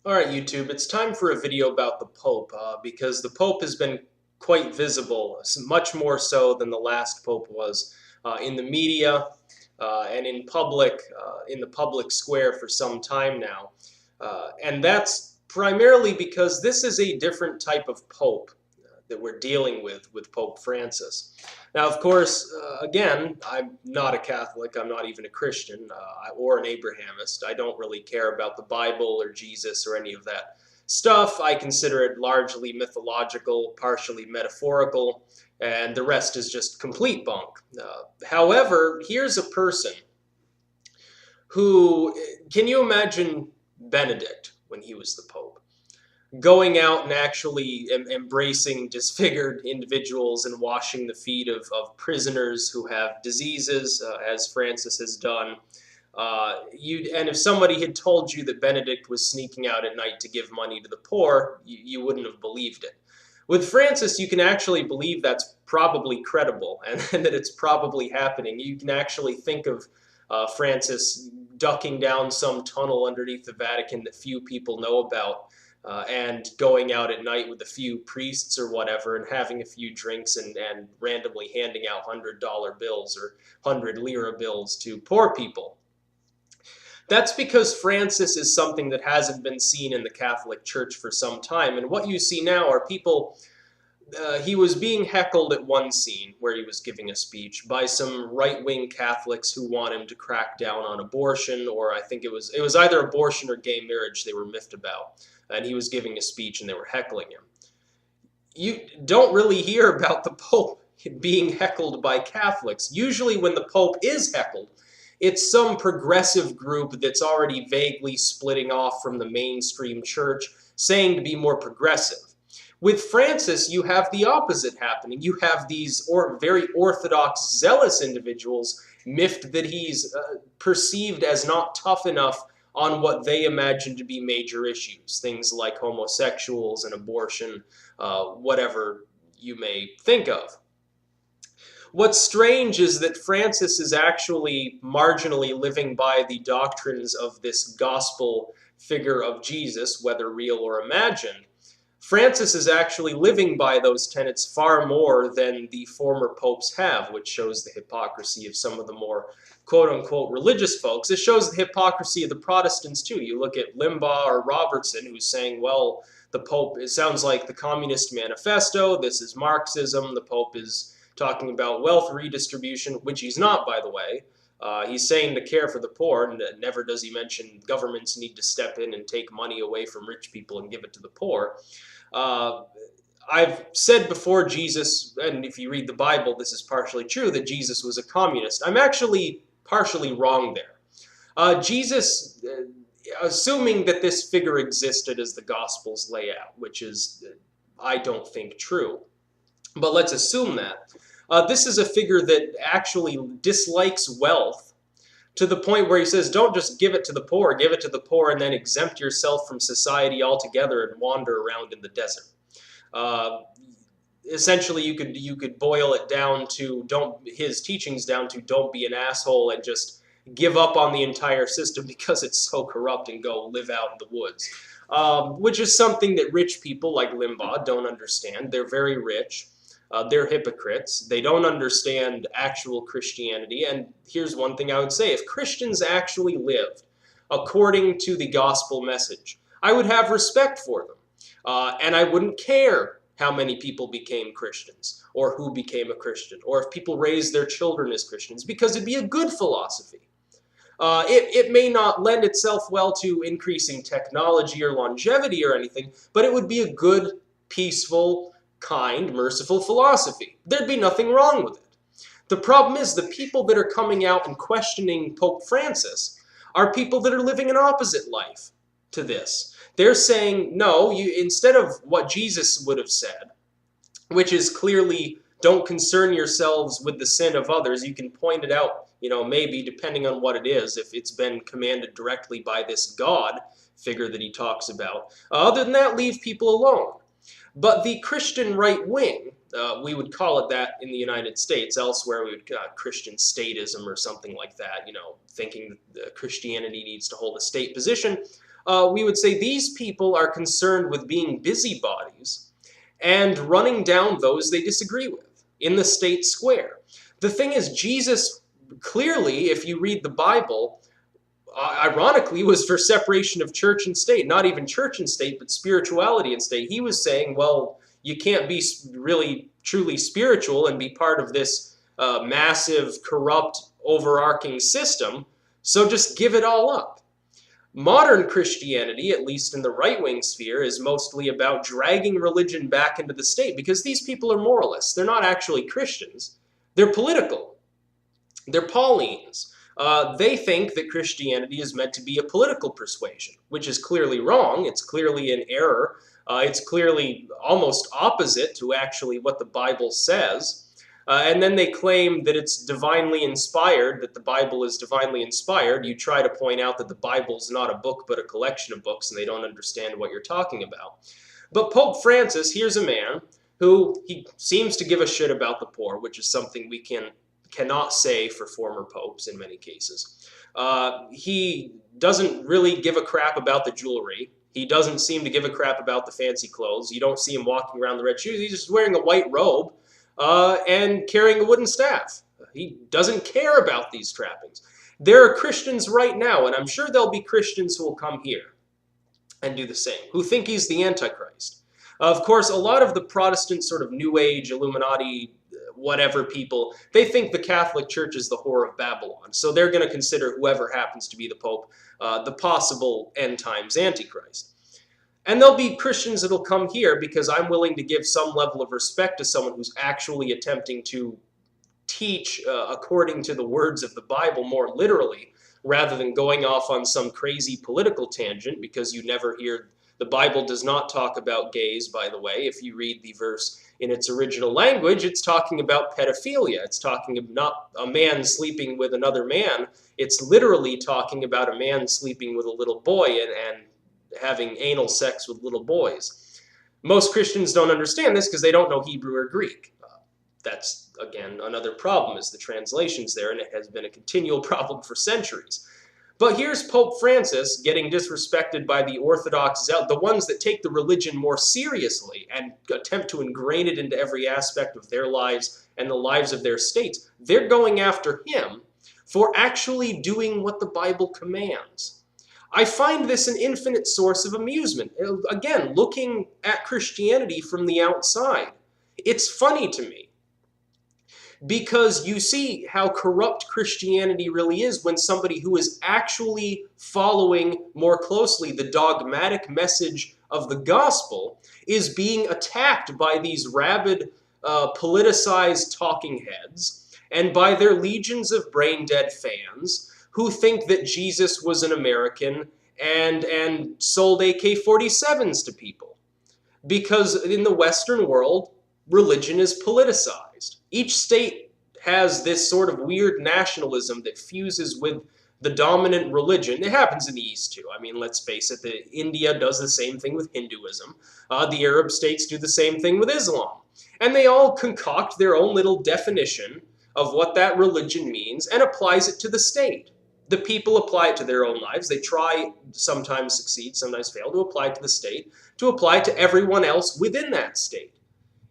Alright YouTube, it's time for a video about the Pope because the Pope has been quite visible, much more so than the last Pope was in the media and in the public square for some time now. And that's primarily because this is a different type of Pope that we're dealing with Pope Francis. Now, of course, again, I'm not a Catholic, I'm not even a Christian or an Abrahamist. I don't really care about the Bible or Jesus or any of that stuff. I consider it largely mythological, partially metaphorical, and the rest is just complete bunk. However, here's a person who, can you imagine Benedict when he was the Pope? Going out and actually embracing disfigured individuals and washing the feet of prisoners who have diseases, as Francis has done. And if somebody had told you that Benedict was sneaking out at night to give money to the poor, you wouldn't have believed it. With Francis, you can actually believe that's probably credible and that it's probably happening. You can actually think of Francis ducking down some tunnel underneath the Vatican that few people know about. And going out at night with a few priests or whatever and having a few drinks and randomly handing out $100 bills or 100 lira bills to poor people. That's because Francis is something that hasn't been seen in the Catholic Church for some time. And what you see now are people, he was being heckled at one scene where he was giving a speech by some right-wing Catholics who want him to crack down on abortion, or I think it was either abortion or gay marriage they were miffed about. And he was giving a speech and they were heckling him. You don't really hear about the Pope being heckled by Catholics. Usually when the Pope is heckled, it's some progressive group that's already vaguely splitting off from the mainstream church, saying to be more progressive. With Francis, you have the opposite happening. You have these very orthodox, zealous individuals miffed that he's perceived as not tough enough on what they imagine to be major issues, things like homosexuals and abortion, whatever you may think of. What's strange is that Francis is actually marginally living by the doctrines of this gospel figure of Jesus, whether real or imagined. Francis is actually living by those tenets far more than the former popes have, which shows the hypocrisy of some of the more quote-unquote religious folks. It shows the hypocrisy of the Protestants too. You look at Limbaugh or Robertson, who's saying, well, the Pope, it sounds like the Communist Manifesto, this is Marxism, the Pope is talking about wealth redistribution, which he's not, by the way. He's saying to care for the poor, and never does he mention governments need to step in and take money away from rich people and give it to the poor. I've said before Jesus, and if you read the Bible, this is partially true, that Jesus was a communist. I'm actually partially wrong there. Jesus, assuming that this figure existed as the Gospels lay out, which is, I don't think, true, but let's assume that. This is a figure that actually dislikes wealth to the point where he says, don't just give it to the poor and then exempt yourself from society altogether and wander around in the desert. Essentially, you could boil it down to his teachings down to don't be an asshole and just give up on the entire system because it's so corrupt and go live out in the woods. Which is something that rich people like Limbaugh don't understand. They're very rich. They're hypocrites. They don't understand actual Christianity. And here's one thing I would say. If Christians actually lived according to the gospel message, I would have respect for them. And I wouldn't care how many people became Christians or who became a Christian or if people raised their children as Christians, because it'd be a good philosophy. It may not lend itself well to increasing technology or longevity or anything, but it would be a good, peaceful, kind, merciful philosophy. There'd be nothing wrong with it. The problem is the people that are coming out and questioning Pope Francis are people that are living an opposite life to this. They're saying, no, instead of what Jesus would have said, which is clearly don't concern yourselves with the sin of others, you can point it out, maybe depending on what it is, if it's been commanded directly by this God figure that he talks about. Other than that, leave people alone. But the Christian right wing, we would call it that in the United States. Elsewhere, we would Christian statism or something like that, thinking that Christianity needs to hold a state position. we would say these people are concerned with being busybodies and running down those they disagree with in the state square. The thing is, Jesus clearly, if you read the Bible, ironically, was for separation of church and state. Not even church and state, but spirituality and state. He was saying, well, you can't be really truly spiritual and be part of this massive, corrupt, overarching system, so just give it all up. Modern Christianity, at least in the right-wing sphere, is mostly about dragging religion back into the state, because these people are moralists. They're not actually Christians. They're political. They're Pauline. They think that Christianity is meant to be a political persuasion, which is clearly wrong. It's clearly an error. It's clearly almost opposite to actually what the Bible says. And then they claim that it's divinely inspired, that the Bible is divinely inspired. You try to point out that the Bible's not a book but a collection of books, and they don't understand what you're talking about. But Pope Francis, here's a man who he seems to give a shit about the poor, which is something we cannot say for former popes in many cases. He doesn't really give a crap about the jewelry. He doesn't seem to give a crap about the fancy clothes. You don't see him walking around the red shoes. He's just wearing a white robe and carrying a wooden staff. He doesn't care about these trappings. There are Christians right now, and I'm sure there'll be Christians who will come here and do the same, who think he's the Antichrist. Of course, a lot of the Protestant sort of New Age, Illuminati, whatever people, they think the Catholic Church is the whore of Babylon. So they're going to consider whoever happens to be the Pope the possible end times Antichrist. And there'll be Christians that'll come here because I'm willing to give some level of respect to someone who's actually attempting to teach according to the words of the Bible more literally, rather than going off on some crazy political tangent, because you never hear, the Bible does not talk about gays, by the way. If you read the verse in its original language, it's talking about pedophilia. It's talking about not a man sleeping with another man. It's literally talking about a man sleeping with a little boy and having anal sex with little boys. Most Christians don't understand this because they don't know Hebrew or Greek. That's, again, another problem is the translations there, and it has been a continual problem for centuries. But here's Pope Francis getting disrespected by the Orthodox, the ones that take the religion more seriously and attempt to ingrain it into every aspect of their lives and the lives of their states. They're going after him for actually doing what the Bible commands. I find this an infinite source of amusement. Again, looking at Christianity from the outside. It's funny to me, because you see how corrupt Christianity really is when somebody who is actually following more closely the dogmatic message of the gospel is being attacked by these rabid, politicized talking heads and by their legions of brain-dead fans who think that Jesus was an American and sold AK-47s to people. Because in the Western world, religion is politicized. Each state has this sort of weird nationalism that fuses with the dominant religion. It happens in the East too. I mean, let's face it, India does the same thing with Hinduism. The Arab states do the same thing with Islam. And they all concoct their own little definition of what that religion means and applies it to the state. The people apply it to their own lives. They try, sometimes succeed, sometimes fail, to apply it to the state, to apply it to everyone else within that state.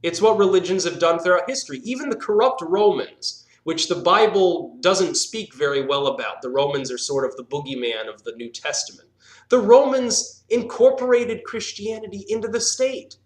It's what religions have done throughout history. Even the corrupt Romans, which the Bible doesn't speak very well about. The Romans are sort of the boogeyman of the New Testament. The Romans incorporated Christianity into the state.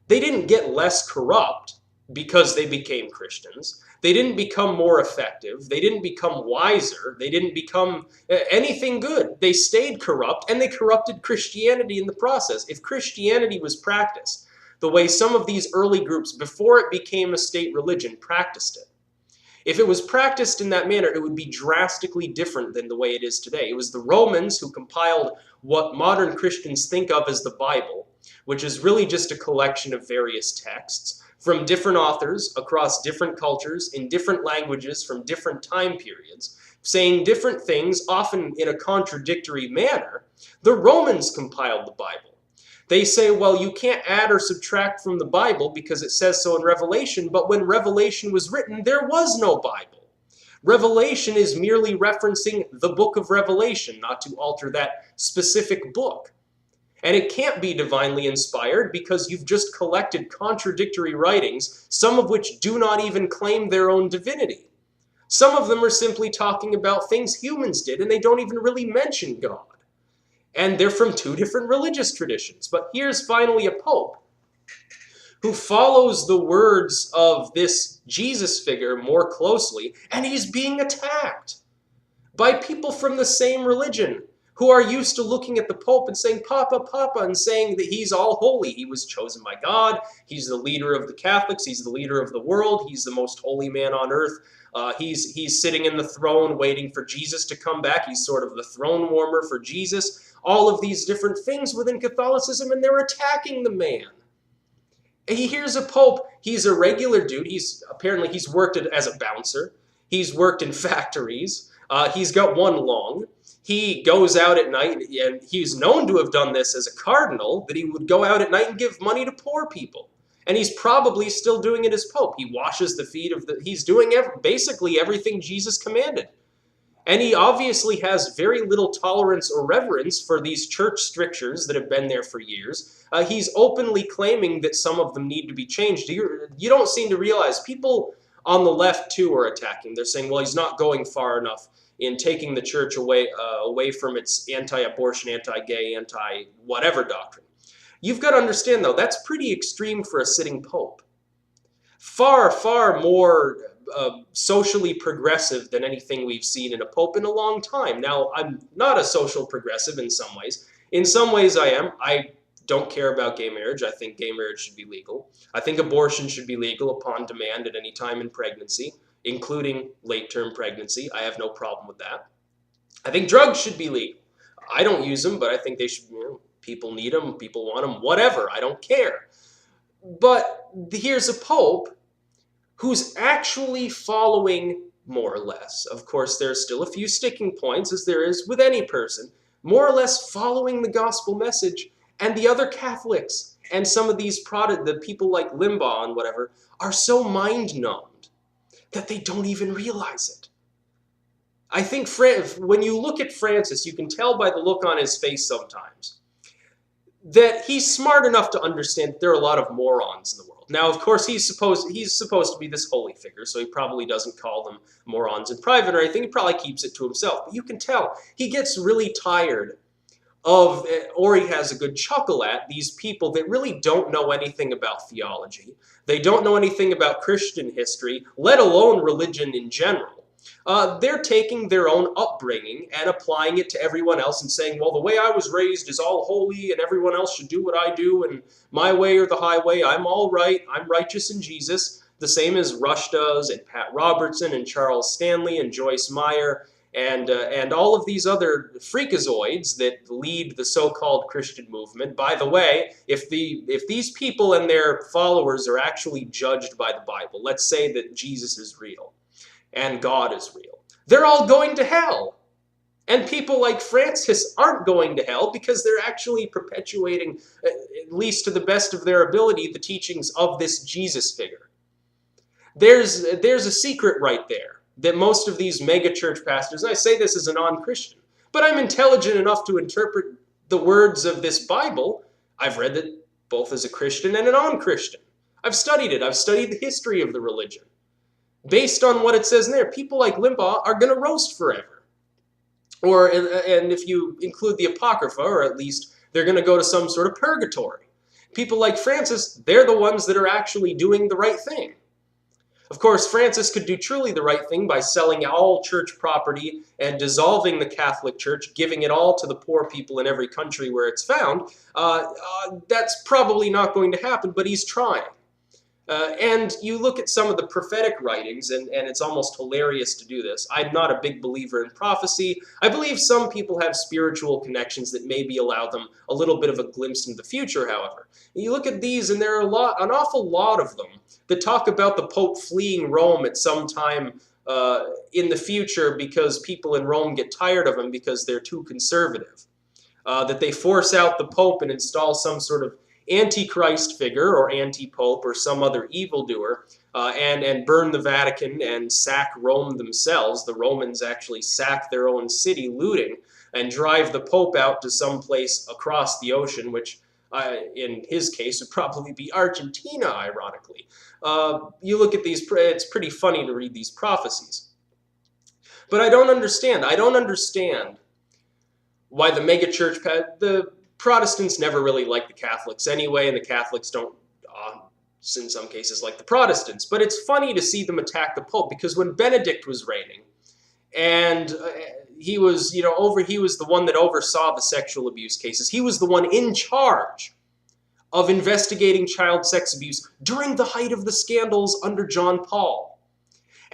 They didn't get less corrupt because they became Christians. They didn't become more effective. They didn't become wiser. They didn't become anything good. They stayed corrupt, and they corrupted Christianity in the process. If Christianity was practiced the way some of these early groups, before it became a state religion, practiced it, if it was practiced in that manner, it would be drastically different than the way it is today. It was the Romans who compiled what modern Christians think of as the Bible, which is really just a collection of various texts from different authors across different cultures in different languages from different time periods, saying different things, often in a contradictory manner. The Romans compiled the Bible. They say, well, you can't add or subtract from the Bible because it says so in Revelation, but when Revelation was written, there was no Bible. Revelation is merely referencing the book of Revelation, not to alter that specific book. And it can't be divinely inspired because you've just collected contradictory writings, some of which do not even claim their own divinity. Some of them are simply talking about things humans did, and they don't even really mention God. And they're from two different religious traditions. But here's finally a pope who follows the words of this Jesus figure more closely, and he's being attacked by people from the same religion who are used to looking at the Pope and saying, Papa, Papa, and saying that he's all holy. He was chosen by God. He's the leader of the Catholics. He's the leader of the world. He's the most holy man on earth. He's sitting in the throne waiting for Jesus to come back. He's sort of the throne warmer for Jesus. All of these different things within Catholicism, and they're attacking the man. He hears a pope. He's a regular dude. He's worked as a bouncer. He's worked in factories. He's got one lung. He goes out at night, and he's known to have done this as a cardinal, that he would go out at night and give money to poor people. And he's probably still doing it as pope. He washes the feet of he's doing basically everything Jesus commanded. And he obviously has very little tolerance or reverence for these church strictures that have been there for years. He's openly claiming that some of them need to be changed. You don't seem to realize people on the left, too, are attacking. They're saying, well, he's not going far enough in taking the church away from its anti-abortion, anti-gay, anti-whatever doctrine. You've got to understand, though, that's pretty extreme for a sitting pope. Far, far more socially progressive than anything we've seen in a pope in a long time. Now, I'm not a social progressive in some ways. In some ways I am. I don't care about gay marriage. I think gay marriage should be legal. I think abortion should be legal upon demand at any time in pregnancy, including late-term pregnancy. I have no problem with that. I think drugs should be legal. I don't use them, but I think they should, people need them, people want them, whatever. I don't care. But here's a pope who's actually following, more or less, of course there's still a few sticking points, as there is with any person, more or less following the gospel message, and the other Catholics and some of these the people like Limbaugh and whatever, are so mind-numbed that they don't even realize it. I think when you look at Francis, you can tell by the look on his face sometimes that he's smart enough to understand that there are a lot of morons in the world. Now, of course, he's supposed to be this holy figure, so he probably doesn't call them morons in private or anything. He probably keeps it to himself. But you can tell he gets really tired of, or he has a good chuckle at, these people that really don't know anything about theology. They don't know anything about Christian history, let alone religion in general. They're taking their own upbringing and applying it to everyone else and saying, well, the way I was raised is all holy and everyone else should do what I do and my way or the highway, I'm all right, I'm righteous in Jesus, the same as Rush does and Pat Robertson and Charles Stanley and Joyce Meyer and all of these other freakazoids that lead the so-called Christian movement. By the way, if these people and their followers are actually judged by the Bible, let's say that Jesus is real, and God is real, they're all going to hell. And people like Francis aren't going to hell because they're actually perpetuating, at least to the best of their ability, the teachings of this Jesus figure. There's a secret right there that most of these mega church pastors, and I say this as a non-Christian, but I'm intelligent enough to interpret the words of this Bible. I've read it both as a Christian and a non-Christian. I've studied it. I've studied the history of the religion. Based on what it says in there, people like Limbaugh are going to roast forever. And if you include the Apocrypha, or at least they're going to go to some sort of purgatory. People like Francis, they're the ones that are actually doing the right thing. Of course, Francis could do truly the right thing by selling all church property and dissolving the Catholic Church, giving it all to the poor people in every country where it's found. That's probably not going to happen, but he's trying. And you look at some of the prophetic writings, and it's almost hilarious to do this. I'm not a big believer in prophecy. I believe some people have spiritual connections that maybe allow them a little bit of a glimpse into the future, however. And you look at these, and there are an awful lot of them that talk about the Pope fleeing Rome at some time in the future because people in Rome get tired of him because they're too conservative. That they force out the Pope and install some sort of antichrist figure or anti-pope or some other evildoer and burn the Vatican and sack Rome themselves. The Romans actually sack their own city, looting. and drive the Pope out to some place across the ocean, which in his case would probably be Argentina, ironically. You look at these, it's pretty funny to read these prophecies. But I don't understand. I don't understand why the megachurch, the Protestants never really like the Catholics anyway, and the Catholics don't, in some cases, like the Protestants. But it's funny to see them attack the Pope, because when Benedict was reigning, and he was, he was the one that oversaw the sexual abuse cases. He was the one in charge of investigating child sex abuse during the height of the scandals under John Paul.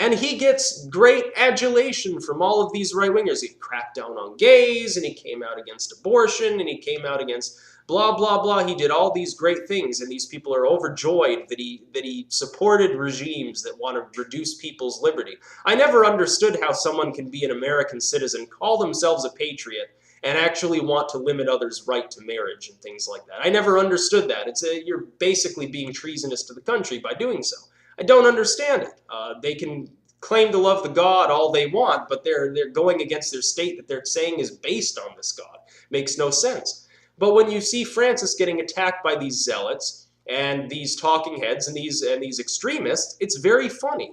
And he gets great adulation from all of these right-wingers. He cracked down on gays, and he came out against abortion, and he came out against blah, blah, blah. He did all these great things, and these people are overjoyed that he supported regimes that want to reduce people's liberty. I never understood how someone can be an American citizen, call themselves a patriot, and actually want to limit others' right to marriage and things like that. I never understood that. You're basically being treasonous to the country by doing so. I don't understand it. They can claim to love the God all they want, but they're going against their state that they're saying is based on this God. Makes no sense. But when you see Francis getting attacked by these zealots and these talking heads and these extremists, it's very funny.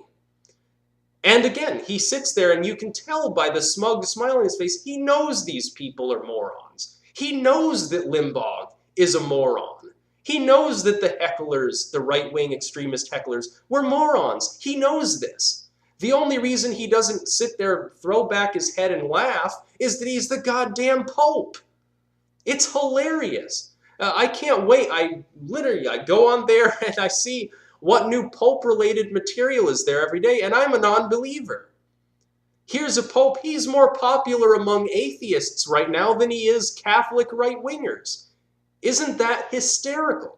And again, he sits there, and you can tell by the smug smile on his face, he knows these people are morons. He knows that Limbaugh is a moron. He knows that the hecklers, the right-wing extremist hecklers, were morons. He knows this. The only reason he doesn't sit there, throw back his head and laugh is that he's the goddamn Pope. It's hilarious. I can't wait. I go on there and I see what new Pope-related material is there every day, and I'm a non-believer. Here's a Pope. He's more popular among atheists right now than he is Catholic right-wingers. Isn't that hysterical?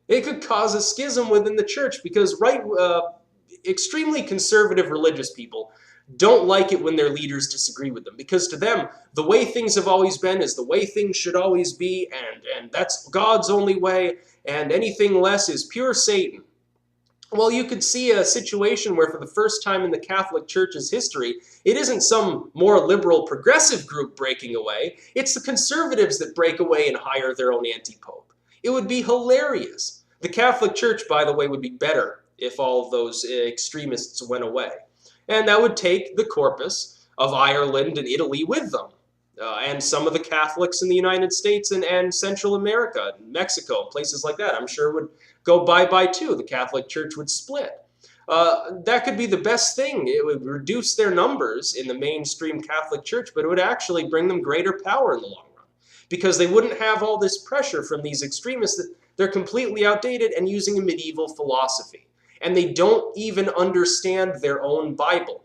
It could cause a schism within the church, because extremely conservative religious people don't like it when their leaders disagree with them, because to them, the way things have always been is the way things should always be, and that's God's only way, and anything less is pure Satan. Well, you could see a situation where for the first time in the Catholic Church's history, it isn't some more liberal progressive group breaking away, it's the conservatives that break away and hire their own anti-pope. It would be hilarious. The Catholic Church, by the way, would be better if all of those extremists went away. And that would take the corpus of Ireland and Italy with them. And some of the Catholics in the United States and Central America, Mexico, places like that, I'm sure would go bye-bye too. The Catholic Church would split. That could be the best thing. It would reduce their numbers in the mainstream Catholic Church, but it would actually bring them greater power in the long run, because they wouldn't have all this pressure from these extremists that they're completely outdated and using a medieval philosophy. And they don't even understand their own Bible,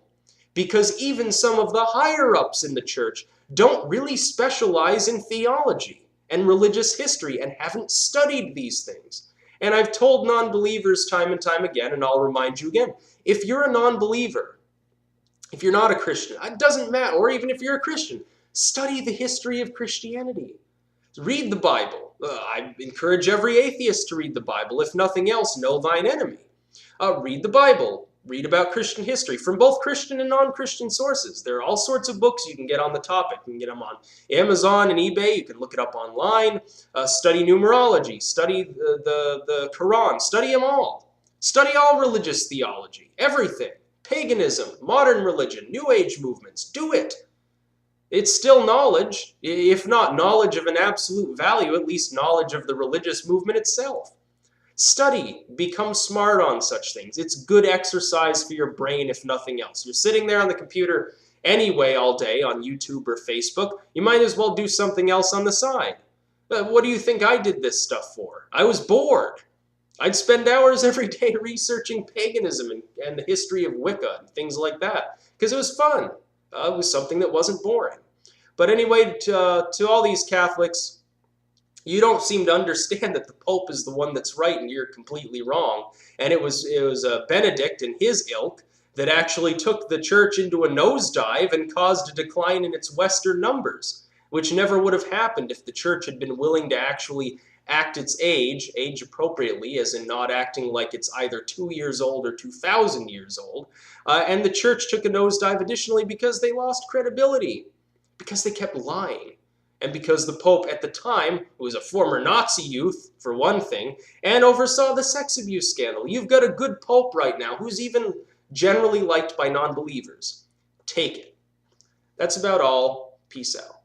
because even some of the higher-ups in the church don't really specialize in theology and religious history and haven't studied these things. And I've told non-believers time and time again, and I'll remind you again, if you're a non-believer, if you're not a Christian, it doesn't matter, or even if you're a Christian, study the history of Christianity. Read the Bible. I encourage every atheist to read the Bible. If nothing else, know thine enemy. Read the Bible. Read about Christian history from both Christian and non-Christian sources. There are all sorts of books you can get on the topic. You can get them on Amazon and eBay. You can look it up online. Study numerology. Study the Quran. Study them all. Study all religious theology. Everything. Paganism, modern religion, New Age movements. Do it. It's still knowledge. If not knowledge of an absolute value, at least knowledge of the religious movement itself. Study, become smart on such things. It's good exercise for your brain, if nothing else. You're sitting there on the computer anyway all day on YouTube or Facebook. You might as well do something else on the side. What do you think I did this stuff for? I was bored. I'd spend hours every day researching paganism and the history of Wicca and things like that, because it was fun. It was something that wasn't boring. But anyway, to all these Catholics, you don't seem to understand that the Pope is the one that's right and you're completely wrong. And it was Benedict and his ilk that actually took the church into a nosedive and caused a decline in its Western numbers, which never would have happened if the church had been willing to actually act its age appropriately, as in not acting like it's either 2 years old or 2,000 years old. And the church took a nosedive additionally because they lost credibility. Because they kept lying. And because the Pope at the time, who was a former Nazi youth, for one thing, and oversaw the sex abuse scandal. You've got a good Pope right now who's even generally liked by non-believers. Take it. That's about all. Peace out.